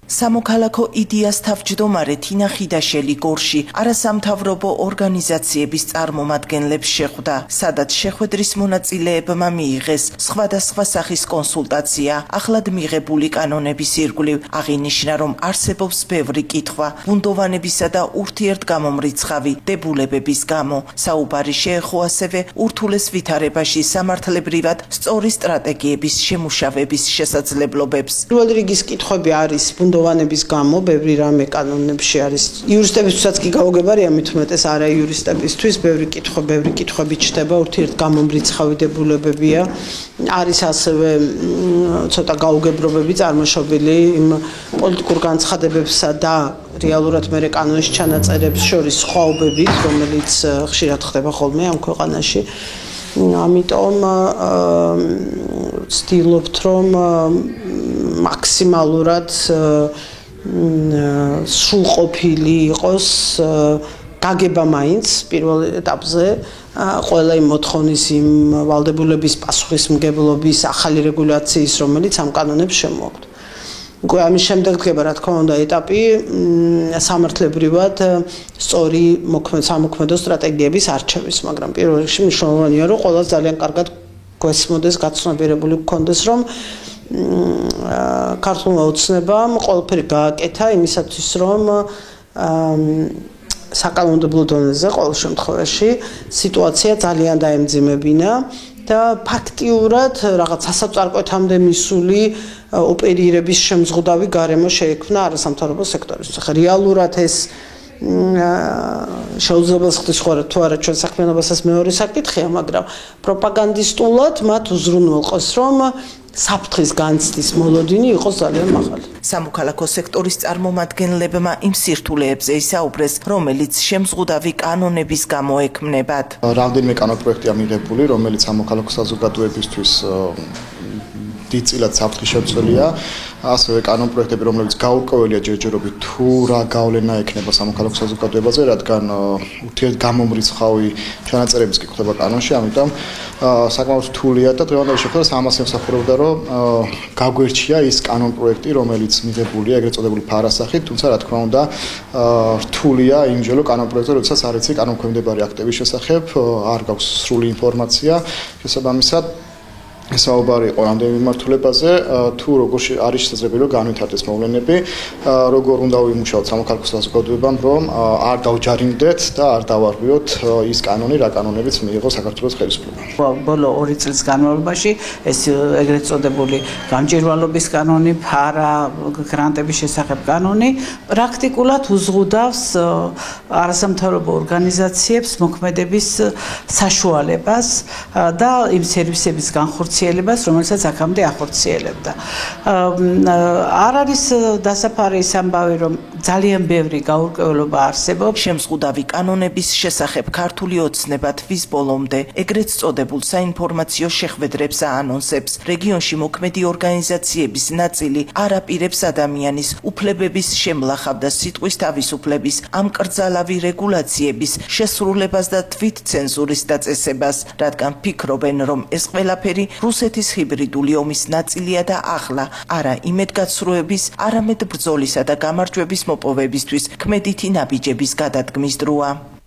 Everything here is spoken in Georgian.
სამოქალაქო იდეას თავმჯდომარე თინა ხიდაშელი გორში არასამთავრობო ორგანიზაციების წარმომადგენლებს შეხვდა, სადაც შეხვედრის მონაწილეებმა მიიღეს სხვადასხვა სახის კონსულტაცია ახლად მიღებული კანონების ირგვლივ. აღინიშნა, რომ არსებობს ბევრი კითხვა ბუნდოვანებისა და ურთიერთგამომრიცხავი დებულებების გამო. საუბარი შეეხო ასევე ურთულეს ვითარებაში სამართლებრივად სწორი სტრატეგიების შემუშავების შესაძლებლობებს. პირველი რიგის კითხვები არის ბუნდოვანების გამო, ბევრი რამე კანონებში არის. იურისტებისთვისაც კი გაუგებარია, მით უმეტეს არა იურისტებისთვის, ბევრი კითხვები ჩდება, ურთიერთგამომრიცხავი დებულებებია. არის ასევე ცოტა გაუგებრობები წარმოშობილი იმ პოლიტიკურ განცხადებებსა და რეალურად მე კანონის ჩანაწერებს შორის სხვაობებით, რომელიც ხშირად ხდება ხოლმე ამ ქვეყანაში. ამიტომ ვცდილობთ, რომ მაქსიმალურად სრულყოფილი იყოს გაგება მაინც პირველ ეტაპზე ყველა იმ მოთხოვნის იმ ვალდებულების პასუხისმგებლობის ახალი რეგულაციის, რომელიც ამ კანონებს შემოაქვთ. უკვე ამის შემდეგ დგება, რა თქმა უნდა, ეტაპი სამართლებრივად სწორი სამოქმედო სტრატეგიების არჩევის, მაგრამ პირველ რიგში მნიშვნელოვანია, რომ ყველას ძალიან კარგად გვესმოდეს, გაცნობიერებული გქონდეს, რომ ქართულმა ოცნებამ ყველაფერი გააკეთა იმისათვის, რომ საკანონმდებლო დონეზე ყოველ შემთხვევაში სიტუაცია ძალიან დაემძიმებინა და ფაქტიურად რაღაც სასწარკვეთამდე მისული ოპერირების შემზღუდავი გარემო შეექმნა არასამთავრობო სექტორის. ახლა რეალურად ეს შეუძლებელს ხდის თუ არა ჩვენ საქმიანობასაც მეორე საკითხია, მაგრამ პროპაგანდისტულად მათ უზრუნველყოს, რომ საფრთხის განცდის მოლოდინი იყოს ძალიან მაღალი. სამოქალაქო სექტორის წარმომადგენლებმა იმ სირთულეებზე ისაუბრეს, რომელიც შემზღუდავი კანონების გამო ექმნებათ. რამდენიმე კანონპროექტია მიღებული, რომელიც სამოქალაქო საზოგადოებისთვის დიდწილად საფრთხის შემცველია. ასევე კანონპროექტები, რომლებიც გაურკვეველია ჯერჯერობით თუ რა გავლენა ექნება სამოქალაქო საზოგადოებაზე, რადგან ურთიერთგამომრიცხავი ჩანაწერებიც კი ხდება კანონში, ამიტომ საკმაოდ რთულია და დღევანდელი შეხვედრას ამას ემსახურებოდა, რომ გაგვერჩია ის კანონპროექტი, რომელიც მიღებულია ეგრეთ წოდებული ფარასახით, თუმცა რა თქმა უნდა რთულია იმჯერა კანონპროექტზე, როდესაც არ იცი კანონქვემდებარე აქტების შესახებ, არ გაქვს სრული ინფორმაცია შესაბამისად. საუბარი იყო რამდენიმე მიმართულებაზე, თუ როგორ არის შესაძლებელი რომ განვითარდეს მოვლენები, როგორ უნდა ვიმუშაოთ სამოქალაქო საზოგადოებამ, რომ არ დავჯარიმდეთ და არ დავარღვიოთ ის კანონი, რა კანონებიც მიიღო საქართველოს ხელისუფლებამ. ბოლო 2 წლის განმავლობაში ეს ეგრეთ წოდებული გამჭვირვალობის კანონი, ფარა გრანტების შესახებ კანონი პრაქტიკულად უზღუდავს არასამთავრობო ორგანიზაციებს მოქმედების საშუალებას და იმ სერვისების განხორციელებას, რომელსაც აქამდე ახორციელებდა. არ არის დასაფარე ის ამბავი, რომ ძალიან ბევრი გაურკვევლობა არსებობს. შემზღუდავი კანონების შესახებ ქართული ოცნება თვის ბოლომდე ეგრეთ წოდებულ საინფორმაციო შეხვედრებს აანონსებს. რეგიონში მოქმედი ორგანიზაციების ნაწილი არ აპირებს ადამიანის უფლებების შემლახავ და სიტყვის თავისუფლების ამკრძალავი რეგულაციების შესრულებას და თვითცენზურის დაწესებას, რადგან ფიქრობენ, რომ ეს ყველაფერი რუსეთის ჰიბრიდული ომის ნაწილია და ახლა არა იმედგაცრუების, არამედ ბრძოლისა და გამარჯვების მოპოვებისთვის ქმედითი ნაბიჯების გადადგმის დროა.